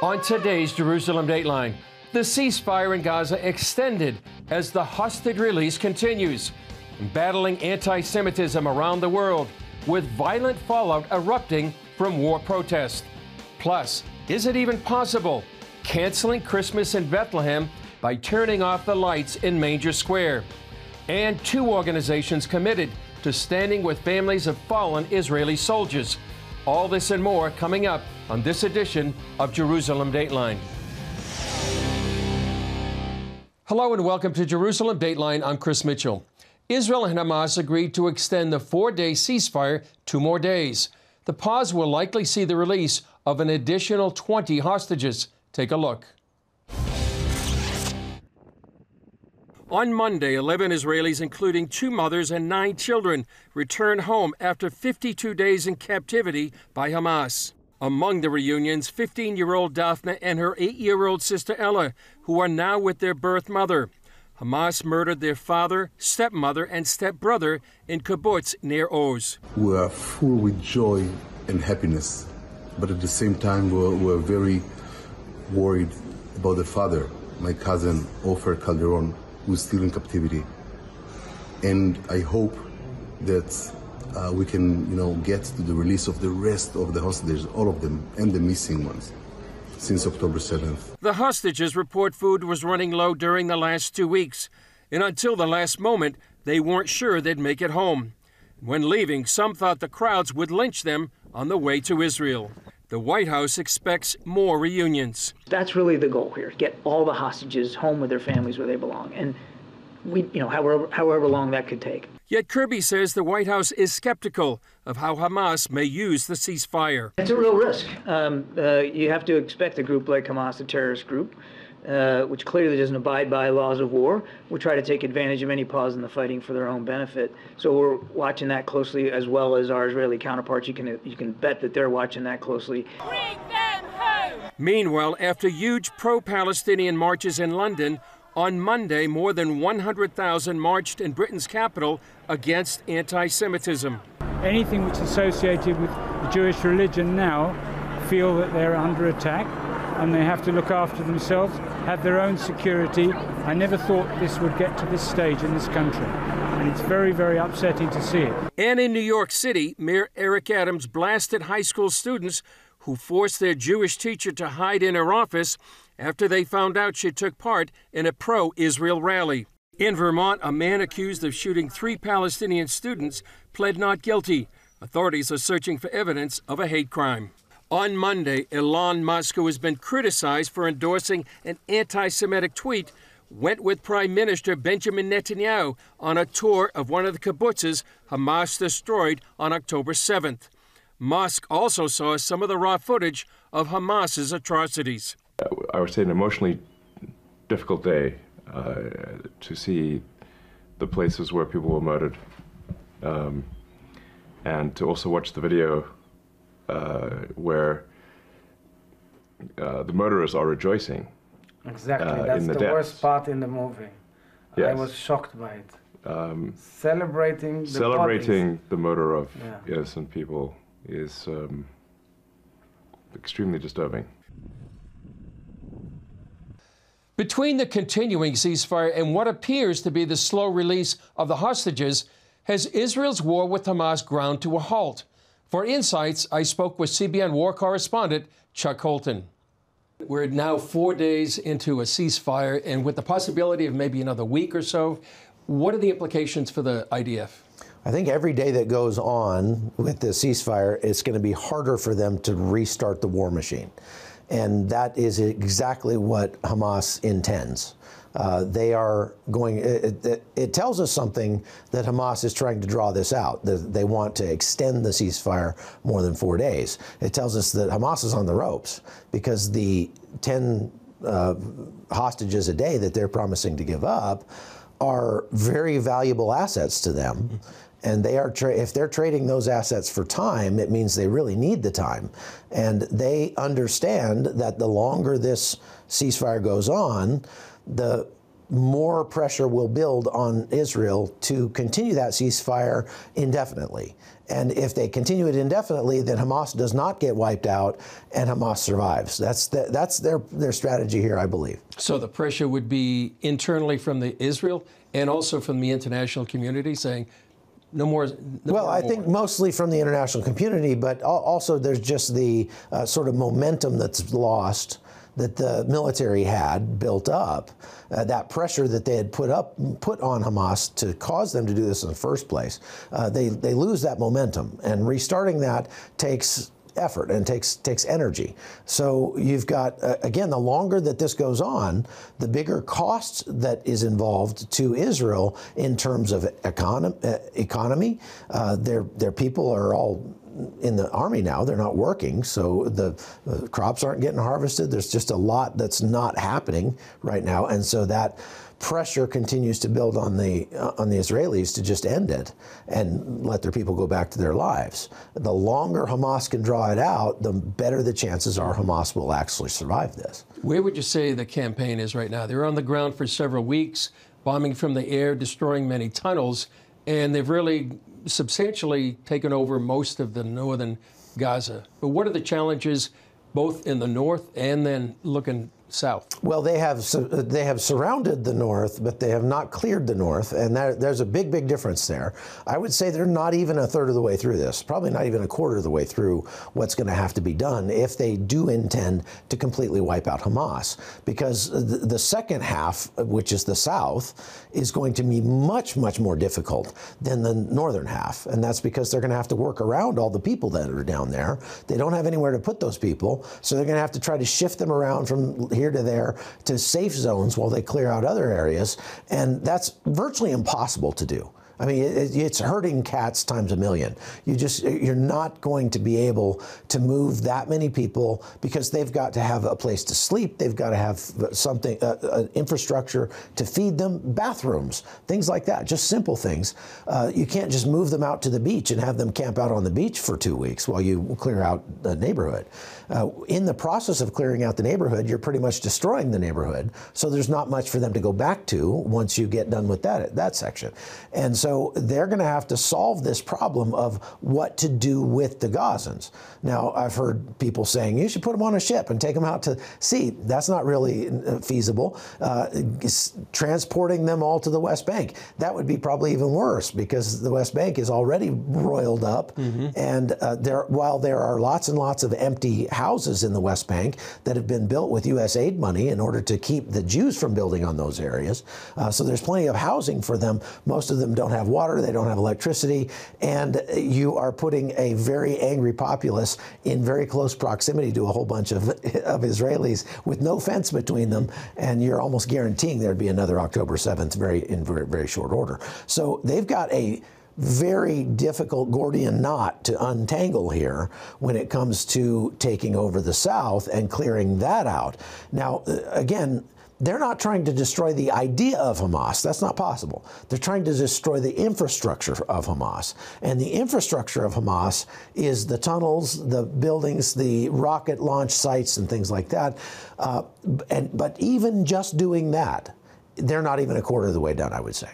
On today's Jerusalem Dateline, the ceasefire in Gaza extended as the hostage release continues, battling anti-Semitism around the world, with violent fallout erupting from war protests. Plus, is it even possible canceling Christmas in Bethlehem by turning off the lights in Manger Square? And two organizations committed to standing with families of fallen Israeli soldiers. All this and more coming up on this edition of Jerusalem Dateline. Hello and welcome to Jerusalem Dateline. I'm Chris Mitchell. Israel and Hamas agreed to extend the 4-day ceasefire 2 more days. The pause will likely see the release of an additional 20 hostages. Take a look. On Monday, 11 Israelis, including 2 mothers and 9 children, returned home after 52 days in captivity by Hamas. Among the reunions, 15-year-old Daphne and her 8-year-old sister Ella, who are now with their birth mother. Hamas murdered their father, stepmother, and stepbrother in kibbutz near Oz. We are full with joy and happiness, but at the same time, we're very worried about the father, my cousin, Ofer Calderon, who's still in captivity. And I hope that we can, get to the release of the rest of the hostages, all of them, and the missing ones, since October 7th. The hostages report food was running low during the last 2 weeks, and until the last moment, they weren't sure they'd make it home. When leaving, some thought the crowds would lynch them on the way to Israel. The White House expects more reunions. That's really the goal here, get all the hostages home with their families where they belong. And however long that could take. Yet Kirby says the White House is skeptical of how Hamas may use the ceasefire. It's a real risk. You have to expect a group like Hamas, a terrorist group, which clearly doesn't abide by laws of war, will try to take advantage of any pause in the fighting for their own benefit. So we're watching that closely, as well as our Israeli counterparts. You can bet that they're watching that closely. Bring them home! Meanwhile, after huge pro-Palestinian marches in London, on Monday, more than 100,000 marched in Britain's capital against anti-Semitism. Anything which is associated with the Jewish religion now feel that they're under attack and they have to look after themselves, have their own security. I never thought this would get to this stage in this country, and it's very, very upsetting to see it. And in New York City, Mayor Eric Adams blasted high school students who forced their Jewish teacher to hide in her office after they found out she took part in a pro-Israel rally. In Vermont, a man accused of shooting 3 Palestinian students pled not guilty. Authorities are searching for evidence of a hate crime. On Monday, Elon Musk, who has been criticized for endorsing an anti-Semitic tweet, went with Prime Minister Benjamin Netanyahu on a tour of one of the kibbutzes Hamas destroyed on October 7th. Musk also saw some of the raw footage of Hamas's atrocities. I would say an emotionally difficult day to see the places where people were murdered, and to also watch the video where the murderers are rejoicing. Exactly, that's the worst part in the movie. Yes. I was shocked by it. Celebrating the murder of innocent people is extremely disturbing. Between the continuing ceasefire and what appears to be the slow release of the hostages, has Israel's war with Hamas ground to a halt? For insights, I spoke with CBN war correspondent Chuck Holton. We're now 4 days into a ceasefire, and with the possibility of maybe another week or so, what are the implications for the IDF? I think every day that goes on with the ceasefire, it's going to be harder for them to restart the war machine. And that is exactly what Hamas intends. They are going, it tells us something that Hamas is trying to draw this out. They want to extend the ceasefire more than 4 days. It tells us that Hamas is on the ropes because the 10 hostages a day that they're promising to give up are very valuable assets to them. And they are if they're trading those assets for time, it means they really need the time. And they understand that the longer this ceasefire goes on, the more pressure will build on Israel to continue that ceasefire indefinitely. And if they continue it indefinitely, then Hamas does not get wiped out and Hamas survives. That's their strategy here, I believe. So the pressure would be internally from the Israel and also from the international community saying, no more. I think mostly from the international community, but also there's just the sort of momentum that's lost that the military had built up, that pressure that they had put on Hamas to cause them to do this in the first place. They lose that momentum, and restarting that takes effort and takes energy. So you've got, again, the longer that this goes on, the bigger cost that is involved to Israel in terms of economy. Their people are all in the army now. They're not working, so the crops aren't getting harvested. There's just a lot that's not happening right now, and so that pressure continues to build on the Israelis to just end it and let their people go back to their lives. The longer Hamas can draw it out, the better the chances are Hamas will actually survive this. Where would you say the campaign is right now? They're on the ground for several weeks, bombing from the air, destroying many tunnels, and they've really substantially taken over most of the northern Gaza. But what are the challenges both in the north and then looking south? Well, they have surrounded the north, but they have not cleared the north, and there's a big difference there. I would say they're not even a third of the way through this, probably not even a quarter of the way through what's going to have to be done if they do intend to completely wipe out Hamas, because the second half, which is the south, is going to be much more difficult than the northern half, and that's because they're going to have to work around all the people that are down there. They don't have anywhere to put those people, so they're going to have to try to shift them around from here to there to safe zones while they clear out other areas, and that's virtually impossible to do. I mean, it's herding cats times a million. You're not going to be able to move that many people because they've got to have a place to sleep. They've got to have something, infrastructure to feed them, bathrooms, things like that, just simple things. You can't just move them out to the beach and have them camp out on the beach for 2 weeks while you clear out the neighborhood. In the process of clearing out the neighborhood, you're pretty much destroying the neighborhood. So there's not much for them to go back to once you get done with that section. And so they're going to have to solve this problem of what to do with the Gazans. Now, I've heard people saying, you should put them on a ship and take them out to sea. That's not really feasible. Transporting them all to the West Bank, that would be probably even worse because the West Bank is already roiled up. And while there are lots and lots of empty houses in the West Bank that have been built with U.S. aid money in order to keep the Jews from building on those areas, so there's plenty of housing for them. Most of them don't have water, they don't have electricity, and you are putting a very angry populace in very close proximity to a whole bunch of Israelis with no fence between them, and you're almost guaranteeing there'd be another October 7th in very short order. So they've got a very difficult Gordian knot to untangle here when it comes to taking over the South and clearing that out. Now, again, they're not trying to destroy the idea of Hamas. That's not possible. They're trying to destroy the infrastructure of Hamas. And the infrastructure of Hamas is the tunnels, the buildings, the rocket launch sites, and things like that. But even just doing that, they're not even a quarter of the way done, I would say.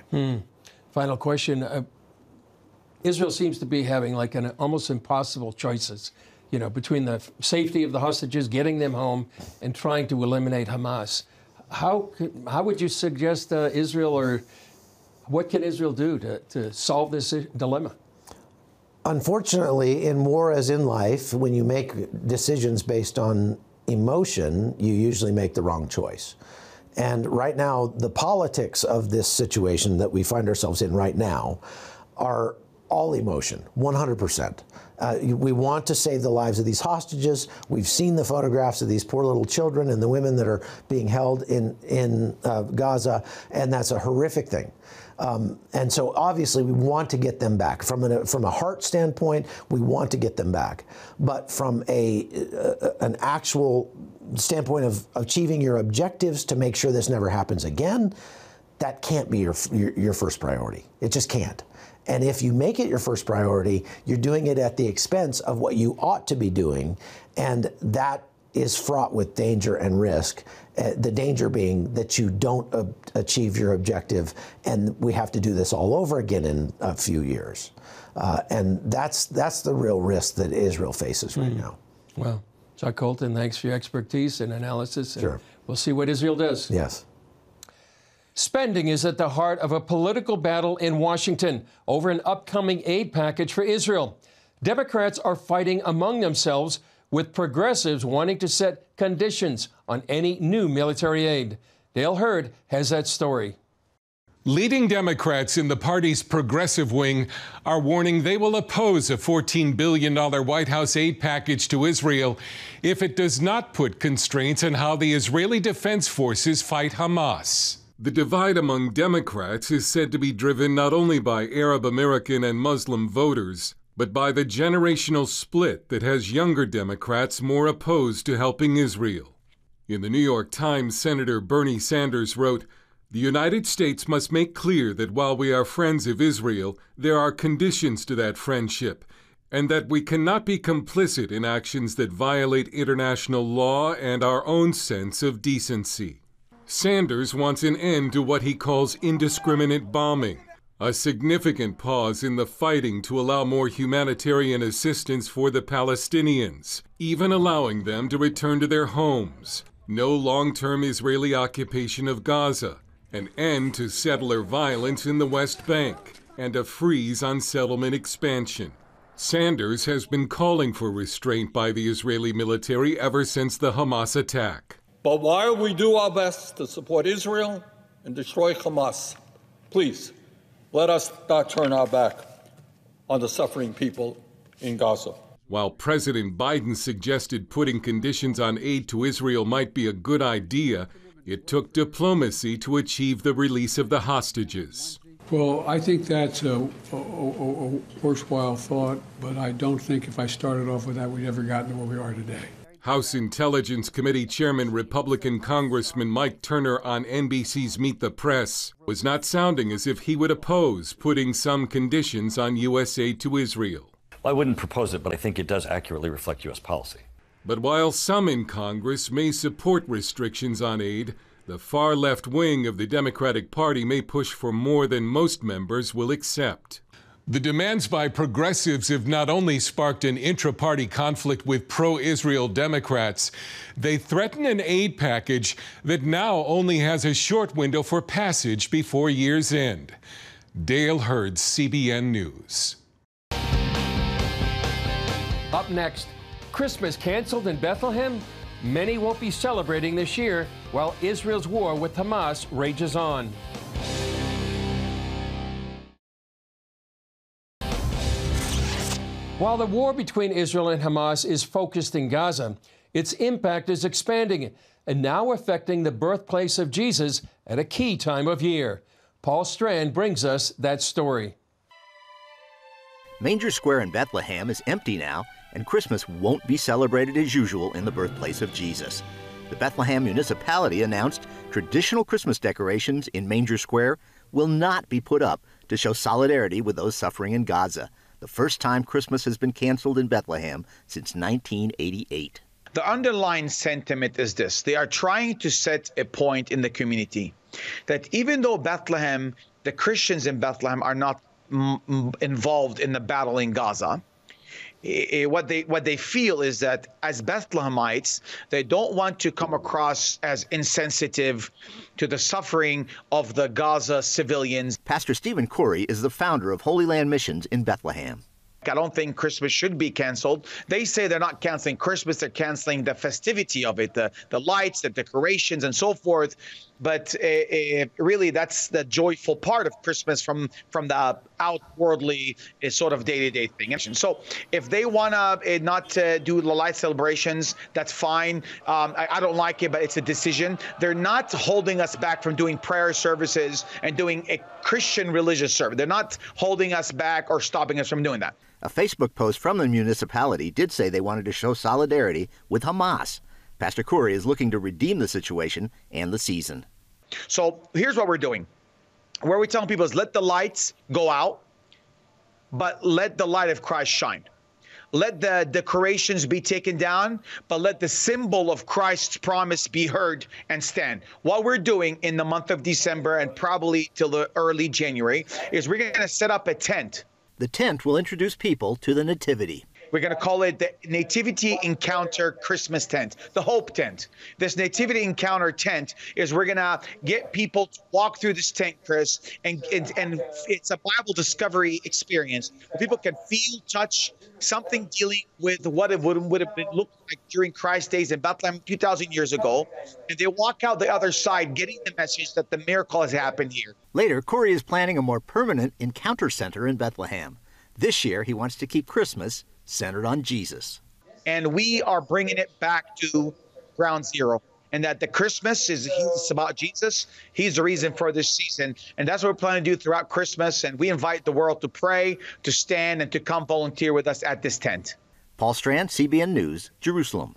Final question. Israel seems to be having like an almost impossible choices, between the safety of the hostages, getting them home, and trying to eliminate Hamas. How would you suggest Israel, or what can Israel do to solve this dilemma? Unfortunately, in war as in life, when you make decisions based on emotion, you usually make the wrong choice. And right now, the politics of this situation that we find ourselves in right now are all emotion, 100%. We want to save the lives of these hostages. We've seen the photographs of these poor little children and the women that are being held in Gaza, and that's a horrific thing. And so obviously we want to get them back. From a heart standpoint, we want to get them back. But from an actual standpoint of achieving your objectives to make sure this never happens again, that can't be your first priority. It just can't. And if you make it your first priority, you're doing it at the expense of what you ought to be doing. And that is fraught with danger and risk. The danger being that you don't achieve your objective, and we have to do this all over again in a few years. And that's the real risk that Israel faces right now. Well, Chuck Colton, thanks for your expertise and analysis. Sure. And we'll see what Israel does. Yes. Spending is at the heart of a political battle in Washington over an upcoming aid package for Israel. Democrats are fighting among themselves, with progressives wanting to set conditions on any new military aid. Dale Hurd has that story. Leading Democrats in the party's progressive wing are warning they will oppose a $14 billion White House aid package to Israel if it does not put constraints on how the Israeli Defense Forces fight Hamas. The divide among Democrats is said to be driven not only by Arab American and Muslim voters, but by the generational split that has younger Democrats more opposed to helping Israel. In the New York Times, Senator Bernie Sanders wrote, "The United States must make clear that while we are friends of Israel, there are conditions to that friendship, and that we cannot be complicit in actions that violate international law and our own sense of decency." Sanders wants an end to what he calls indiscriminate bombing, a significant pause in the fighting to allow more humanitarian assistance for the Palestinians, even allowing them to return to their homes, no long-term Israeli occupation of Gaza, an end to settler violence in the West Bank, and a freeze on settlement expansion. Sanders has been calling for restraint by the Israeli military ever since the Hamas attack. But while we do our best to support Israel and destroy Hamas, please, let us not turn our back on the suffering people in Gaza. While President Biden suggested putting conditions on aid to Israel might be a good idea, it took diplomacy to achieve the release of the hostages. Well, I think that's a worthwhile thought, but I don't think if I started off with that, we'd ever gotten to where we are today. House Intelligence Committee Chairman Republican Congressman Mike Turner on NBC's Meet the Press was not sounding as if he would oppose putting some conditions on U.S. aid to Israel. Well, I wouldn't propose it, but I think it does accurately reflect U.S. policy. But while some in Congress may support restrictions on aid, the far left wing of the Democratic Party may push for more than most members will accept. The demands by progressives have not only sparked an intra-party conflict with pro-Israel Democrats, they threaten an aid package that now only has a short window for passage before year's end. Dale Hurd, CBN News. Up next, Christmas canceled in Bethlehem? Many won't be celebrating this year while Israel's war with Hamas rages on. While the war between Israel and Hamas is focused in Gaza, its impact is expanding and now affecting the birthplace of Jesus at a key time of year. Paul Strand brings us that story. Manger Square in Bethlehem is empty now, and Christmas won't be celebrated as usual in the birthplace of Jesus. The Bethlehem municipality announced traditional Christmas decorations in Manger Square will not be put up to show solidarity with those suffering in Gaza. The first time Christmas has been canceled in Bethlehem since 1988. The underlying sentiment is this. They are trying to set a point in the community that even though Bethlehem, the Christians in Bethlehem are not involved in the battle in Gaza, what they feel is that as Bethlehemites, they don't want to come across as insensitive to the suffering of the Gaza civilians. Pastor Stephen Corey is the founder of Holy Land Missions in Bethlehem. I don't think Christmas should be canceled. They say they're not canceling Christmas, they're canceling the festivity of it, the lights, the decorations, and so forth. But really, that's the joyful part of Christmas from the outwardly sort of day-to-day thing. So if they want to not do the light celebrations, that's fine. I don't like it, but it's a decision. They're not holding us back from doing prayer services and doing a Christian religious service. They're not holding us back or stopping us from doing that. A Facebook post from the municipality did say they wanted to show solidarity with Hamas. Pastor Corey is looking to redeem the situation and the season. So here's what we're doing. Where we're telling people is let the lights go out, but let the light of Christ shine. let the decorations be taken down, but let the symbol of Christ's promise be heard and stand. What we're doing in the month of December and probably till the early January is we're going to set up a tent. The tent will introduce people to the Nativity. We're going to call it the Nativity Encounter Christmas Tent, the Hope Tent. This Nativity Encounter tent is we're going to get people to walk through this tent, Chris, and it's a Bible discovery experience where people can feel, touch something dealing with what it would have been looked like during Christ's days in Bethlehem 2,000 years ago. And they walk out the other side getting the message that the miracle has happened here. Later, Corey is planning a more permanent encounter center in Bethlehem. This year, he wants to keep Christmas centered on Jesus. And we are bringing it back to ground zero. And that the Christmas is about Jesus. He's the reason for this season. And that's what we're planning to do throughout Christmas. And we invite the world to pray, to stand, and to come volunteer with us at this tent. Paul Strand, CBN News, Jerusalem.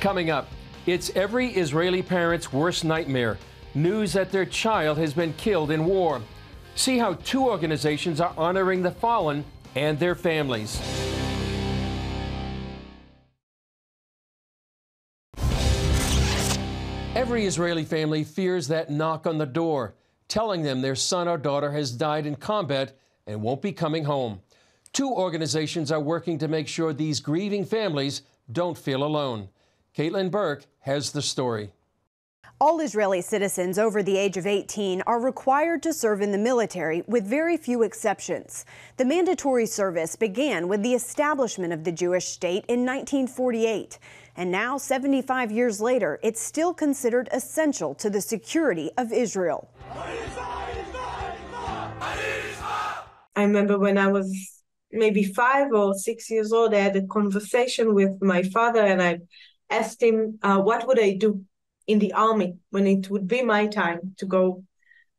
Coming up, it's every Israeli parent's worst nightmare. News that their child has been killed in war. See how two organizations are honoring the fallen and their families. Every Israeli family fears that knock on the door, telling them their son or daughter has died in combat and won't be coming home. Two organizations are working to make sure these grieving families don't feel alone. Caitlin Burke has the story. All Israeli citizens over the age of 18 are required to serve in the military, with very few exceptions. The mandatory service began with the establishment of the Jewish state in 1948. And now, 75 years later, it's still considered essential to the security of Israel. I remember when I was maybe 5 or 6 years old, I had a conversation with my father, and I asked him, what would I do in the army when it would be my time to go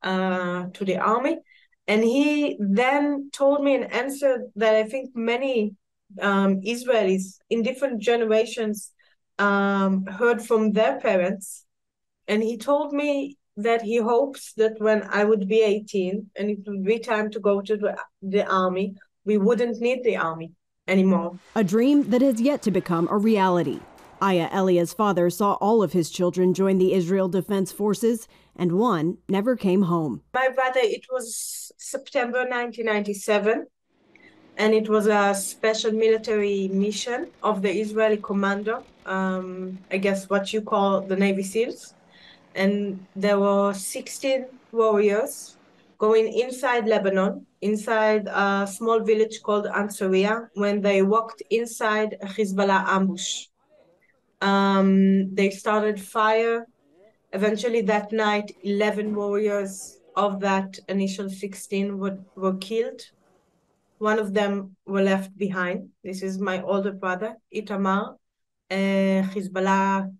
to the army? And he then told me an answer that I think many Israelis in different generations heard from their parents. And he told me that he hopes that when I would be 18 and it would be time to go to the army, we wouldn't need the army anymore. A dream that has yet to become a reality. Aya Elia's father saw all of his children join the Israel Defense Forces, and one never came home. My brother, it was September 1997, and it was a special military mission of the Israeli commando, I guess what you call the Navy SEALs. And there were 16 warriors going inside Lebanon, inside a small village called Ansariya, when they walked inside a Hezbollah ambush. They started fire. Eventually that night, 11 warriors of that initial 16 were killed. One of them were left behind. This is my older brother, Itamar. Hezbollah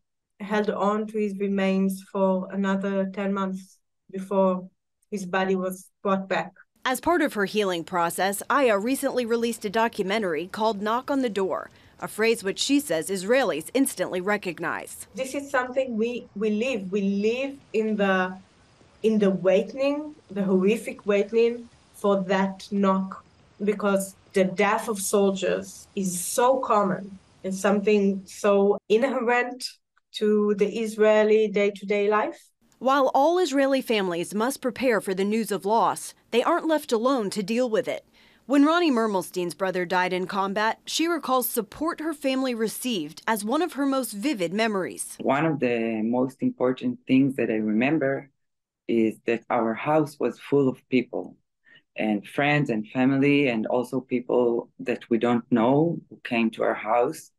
held on to his remains for another 10 months before his body was brought back. As part of her healing process, Aya recently released a documentary called Knock on the Door, a phrase which she says Israelis instantly recognize. This is something we live. We live in the waiting, the horrific waiting for that knock, because the death of soldiers is so common and something so inherent to the Israeli day-to-day life. While all Israeli families must prepare for the news of loss, they aren't left alone to deal with it. When Ronnie Mermelstein's brother died in combat, she recalls support her family received as one of her most vivid memories. One of the most important things that I remember is that our house was full of people, and friends and family, and also people that we don't know who came to our house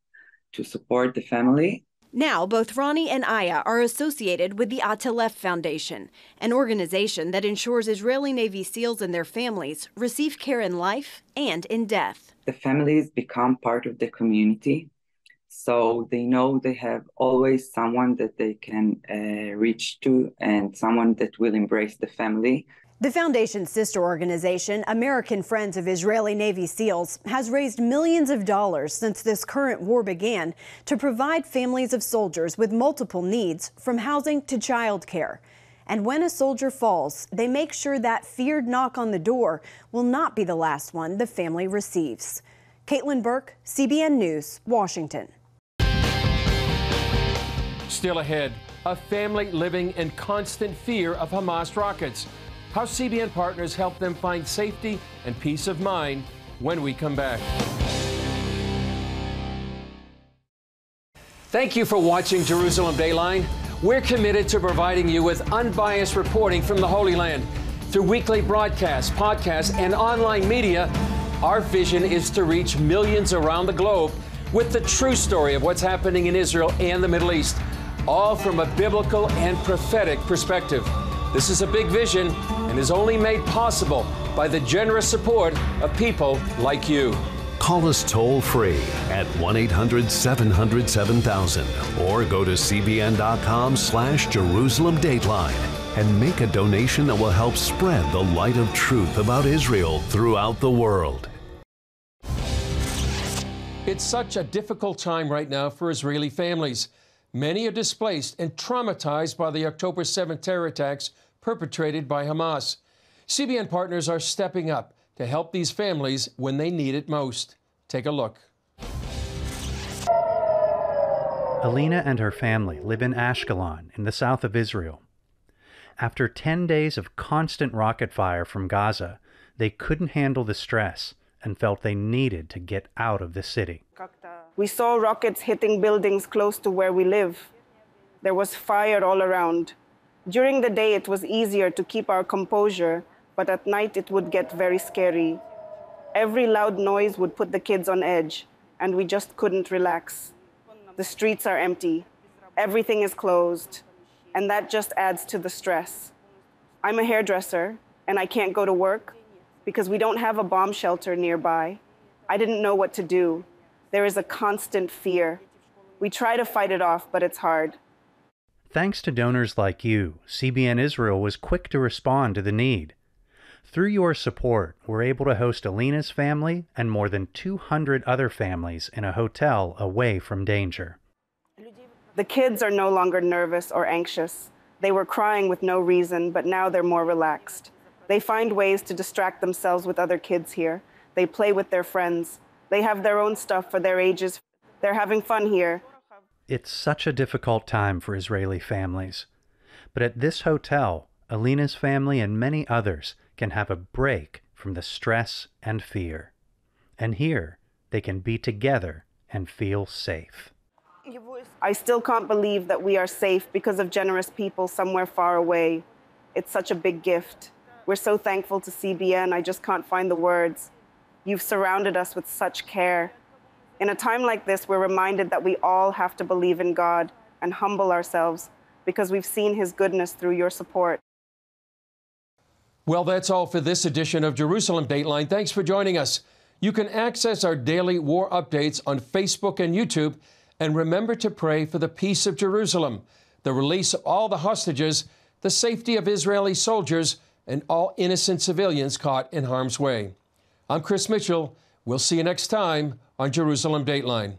to support the family. Now, both Ronnie and Aya are associated with the Atelef Foundation, an organization that ensures Israeli Navy SEALs and their families receive care in life and in death. The families become part of the community, so they know they have always someone that they can reach to and someone that will embrace the family. The foundation's sister organization, American Friends of Israeli Navy SEALs, has raised millions of dollars since this current war began to provide families of soldiers with multiple needs, from housing to childcare. And when a soldier falls, they make sure that feared knock on the door will not be the last one the family receives. Caitlin Burke, CBN News, Washington. Still ahead, a family living in constant fear of Hamas rockets. How CBN partners help them find safety and peace of mind when we come back. Thank you for watching Jerusalem Dateline. We're committed to providing you with unbiased reporting from the Holy Land. Through weekly broadcasts, podcasts, and online media, our vision is to reach millions around the globe with the true story of what's happening in Israel and the Middle East, all from a biblical and prophetic perspective. This is a big vision and is only made possible by the generous support of people like you. Call us toll-free at 1-800-700-7000 or go to cbn.com/Jerusalem Dateline and make a donation that will help spread the light of truth about Israel throughout the world. It's such a difficult time right now for Israeli families. Many are displaced and traumatized by the October 7th terror attacks perpetrated by Hamas. CBN partners are stepping up to help these families when they need it most. Take a look. Alina and her family live in Ashkelon in the south of Israel. After 10 days of constant rocket fire from Gaza, they couldn't handle the stress and felt they needed to get out of the city. We saw rockets hitting buildings close to where we live. There was fire all around. During the day, it was easier to keep our composure, but at night it would get very scary. Every loud noise would put the kids on edge, and we just couldn't relax. The streets are empty. Everything is closed, and that just adds to the stress. I'm a hairdresser, and I can't go to work because we don't have a bomb shelter nearby. I didn't know what to do. There is a constant fear. We try to fight it off, but it's hard. Thanks to donors like you, CBN Israel was quick to respond to the need. Through your support, we're able to host Alina's family and more than 200 other families in a hotel away from danger. The kids are no longer nervous or anxious. They were crying with no reason, but now they're more relaxed. They find ways to distract themselves with other kids here. They play with their friends. They have their own stuff for their ages. They're having fun here. It's such a difficult time for Israeli families. But at this hotel, Alina's family and many others can have a break from the stress and fear. And here, they can be together and feel safe. I still can't believe that we are safe because of generous people somewhere far away. It's such a big gift. We're so thankful to CBN, I just can't find the words. You've surrounded us with such care. In a time like this, we're reminded that we all have to believe in God and humble ourselves because we've seen His goodness through your support. Well, that's all for this edition of Jerusalem Dateline. Thanks for joining us. You can access our daily war updates on Facebook and YouTube. And remember to pray for the peace of Jerusalem, the release of all the hostages, the safety of Israeli soldiers, and all innocent civilians caught in harm's way. I'm Chris Mitchell. We'll see you next time on Jerusalem Dateline.